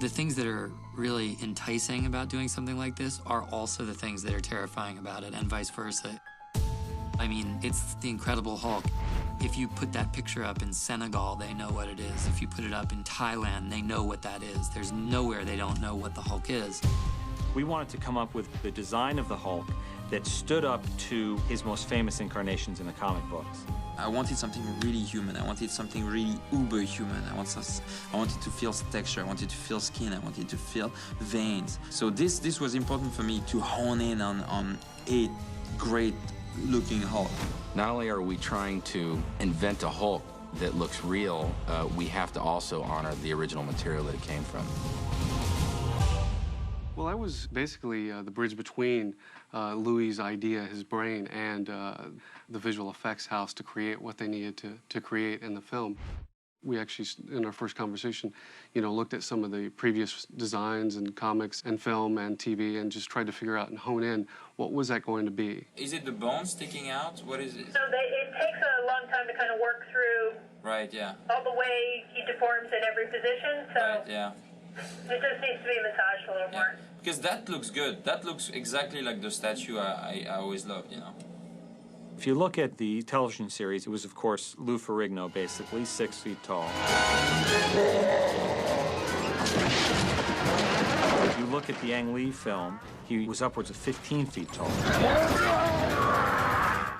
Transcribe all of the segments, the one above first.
The things that are really enticing about doing something like this are also the things that are terrifying about it, and vice versa. I mean, it's the Incredible Hulk. If you put that picture up in Senegal, they know what it is. If you put it up in Thailand, they know what that is. There's nowhere they don't know what the Hulk is. We wanted to come up with the design of the Hulk that stood up to his most famous incarnations in the comic books. I wanted something really human. I wanted something really uber-human. I wanted to feel texture. I wanted to feel skin. I wanted to feel veins. So this was important for me to hone in on a great-looking Hulk. Not only are we trying to invent a Hulk that looks real, we have to also honor the original material that it came from. Well, I was basically the bridge between Louis' idea, his brain, and the visual effects house to create what they needed to create in the film. We actually, in our first conversation, looked at some of the previous designs and comics and film and TV and just tried to figure out and hone in what was that going to be. Is it the bone sticking out? What is it? So it takes a long time to kind of work through. Right, yeah. All the way he deforms in every position, so. Right, yeah. It just needs to be massaged a little more. Because that looks good. That looks exactly like the statue I always loved, If you look at the television series, it was, of course, Lou Ferrigno, basically, 6 feet tall. If you look at the Ang Lee film, he was upwards of 15 feet tall.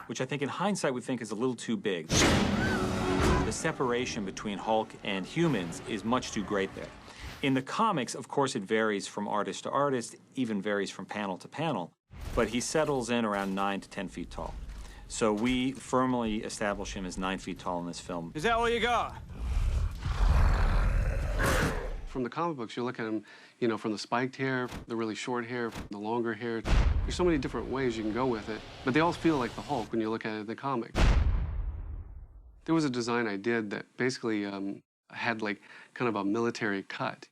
Which I think, in hindsight, we think is a little too big. The separation between Hulk and humans is much too great there. In the comics, of course, it varies from artist to artist, even varies from panel to panel, but he settles in around 9 to 10 feet tall. So we firmly establish him as 9 feet tall in this film. Is that all you got? From the comic books, you look at him, from the spiked hair, the really short hair, the longer hair. There's so many different ways you can go with it, but they all feel like the Hulk when you look at it in the comic. There was a design I did that basically had kind of a military cut.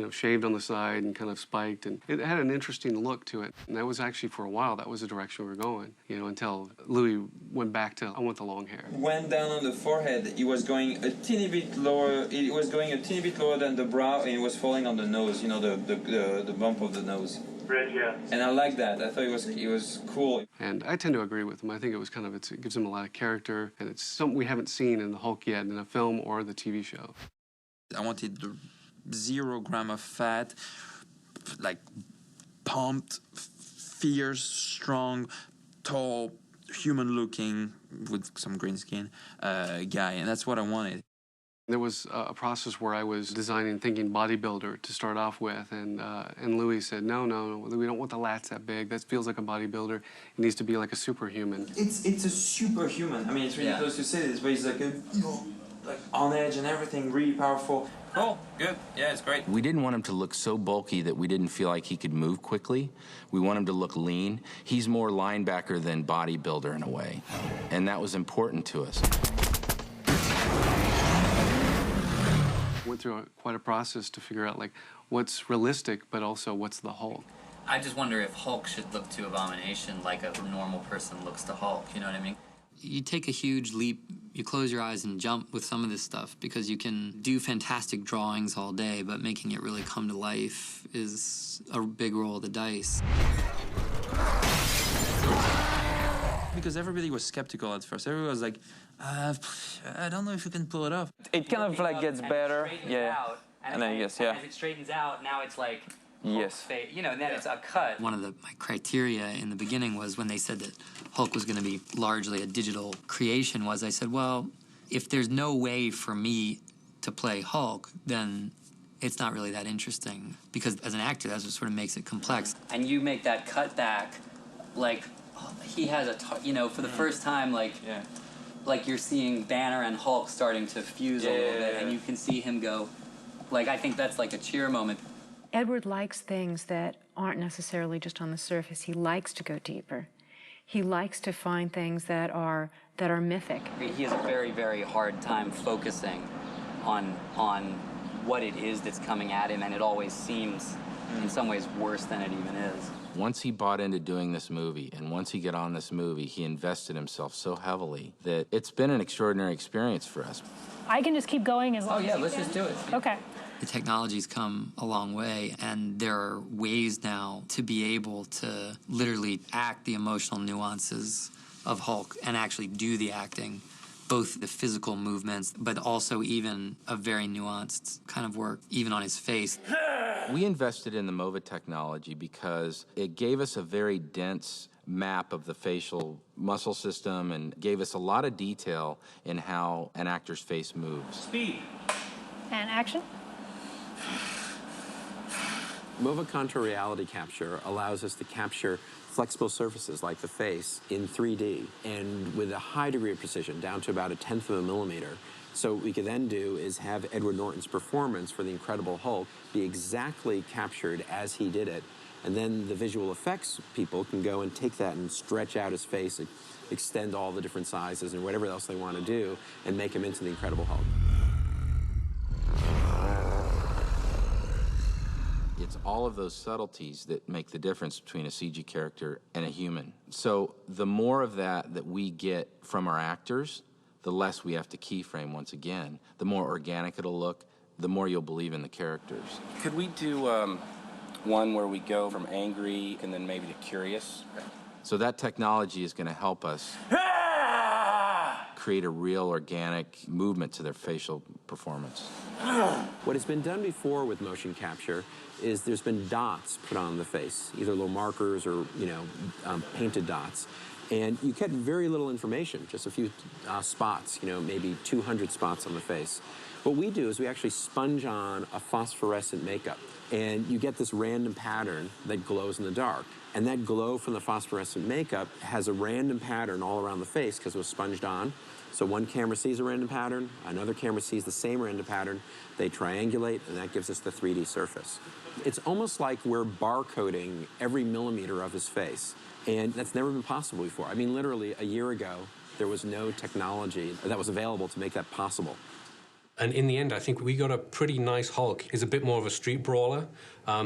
Shaved on the side and kind of spiked, and it had an interesting look to it. And that was actually, for a while, that was the direction we were going, until Louis went back to, I want the long hair. Went down on the forehead, it was going a teeny bit lower, than the brow, and it was falling on the nose, the bump of the nose. Bridge, yeah. And I like that. I thought it was cool. And I tend to agree with him. I think it was it gives him a lot of character, and it's something we haven't seen in the Hulk yet in a film or the TV show. I wanted the 0 gram of fat, pumped, fierce, strong, tall, human-looking, with some green skin guy, and that's what I wanted. There was a process where I was designing, thinking bodybuilder to start off with, and Louis said, no, we don't want the lats that big. That feels like a bodybuilder. It needs to be like a superhuman. It's a superhuman. I mean, it's really close to say this, but he's like on edge and everything, really powerful. Cool, good, yeah, it's great. We didn't want him to look so bulky that we didn't feel like he could move quickly. We want him to look lean. He's more linebacker than bodybuilder in a way, and that was important to us. Went through quite a process to figure out what's realistic, but also what's the Hulk. I just wonder if Hulk should look to Abomination like a normal person looks to Hulk, you know what I mean? You take a huge leap, you close your eyes and jump with some of this stuff, because you can do fantastic drawings all day, but making it really come to life is a big roll of the dice. Because everybody was skeptical at first. Everybody was like, I don't know if you can pull it off. It kind of gets better, yeah. And then yes, yeah. As it straightens out, now it's like, yes. Then it's a cut. One of my criteria in the beginning was, when they said that Hulk was going to be largely a digital creation, I said, well, if there's no way for me to play Hulk, then it's not really that interesting. Because as an actor, that's what sort of makes it complex. And you make that cut back, he has for the first time, like you're seeing Banner and Hulk starting to fuse a little bit, and you can see him go, I think that's like a cheer moment. Edward likes things that aren't necessarily just on the surface. He likes to go deeper. He likes to find things that are mythic. He has a very, very hard time focusing on what it is that's coming at him, and it always seems, in some ways, worse than it even is. Once he bought into doing this movie, and once he got on this movie, he invested himself so heavily that it's been an extraordinary experience for us. I can just keep going as long as let's just do it. Okay. The technology's come a long way, and there are ways now to be able to literally act the emotional nuances of Hulk and actually do the acting, both the physical movements, but also even a very nuanced kind of work, even on his face. We invested in the MOVA technology because it gave us a very dense map of the facial muscle system and gave us a lot of detail in how an actor's face moves. Speed. And action. MOVA Contour Reality Capture allows us to capture flexible surfaces like the face in 3D and with a high degree of precision, down to about 1/10 of a millimeter. So what we could then do is have Edward Norton's performance for the Incredible Hulk be exactly captured as he did it. And then the visual effects people can go and take that and stretch out his face, extend all the different sizes and whatever else they want to do, and make him into the Incredible Hulk. It's all of those subtleties that make the difference between a CG character and a human. So the more of that we get from our actors, the less we have to keyframe once again. The more organic it'll look, the more you'll believe in the characters. Could we do one where we go from angry and then maybe to curious? So that technology is going to help us create a real organic movement to their facial performance. What has been done before with motion capture is there's been dots put on the face, either little markers or, painted dots. And you get very little information, just a few spots, maybe 200 spots on the face. What we do is we actually sponge on a phosphorescent makeup, and you get this random pattern that glows in the dark. And that glow from the phosphorescent makeup has a random pattern all around the face because it was sponged on. So one camera sees a random pattern, another camera sees the same random pattern, they triangulate, and that gives us the 3D surface. It's almost like we're barcoding every millimeter of his face, and that's never been possible before. I mean, literally a year ago, there was no technology that was available to make that possible. And in the end, I think we got a pretty nice Hulk. He's a bit more of a street brawler.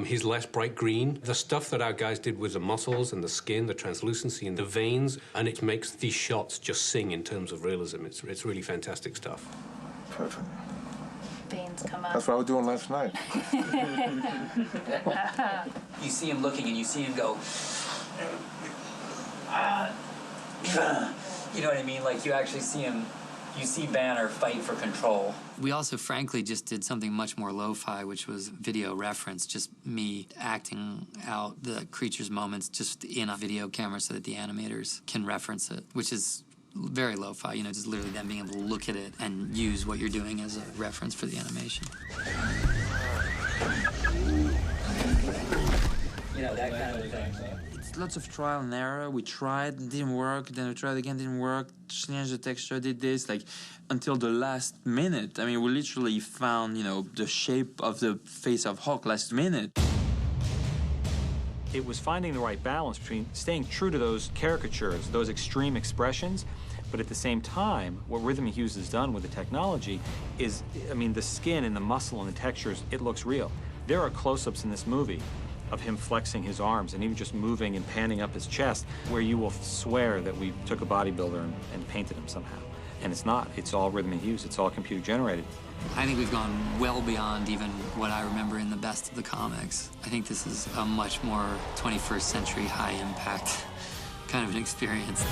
He's less bright green. The stuff that our guys did with the muscles and the skin, the translucency and the veins, and it makes these shots just sing in terms of realism. It's really fantastic stuff. Perfect. Veins come up. That's what I was doing last night. You see him looking and you see him go, you know what I mean? Like you actually see him. You see Banner fight for control. We also, frankly, just did something much more lo-fi, which was video reference, just me acting out the creature's moments just in a video camera so that the animators can reference it, which is very lo-fi, just literally them being able to look at it and use what you're doing as a reference for the animation. That kind of thing. Lots of trial and error. We tried, didn't work, then we tried again, didn't work, changed the texture, did this, until the last minute. I mean, we literally found, the shape of the face of Hulk last minute. It was finding the right balance between staying true to those caricatures, those extreme expressions, but at the same time, what Rhythm Hughes has done with the technology is, the skin and the muscle and the textures, it looks real. There are close-ups in this movie of him flexing his arms and even just moving and panning up his chest, where you will swear that we took a bodybuilder and painted him somehow. And it's not. It's all Rhythm Hughes. It's all computer generated. I think we've gone well beyond even what I remember in the best of the comics. I think this is a much more 21st century high impact kind of an experience.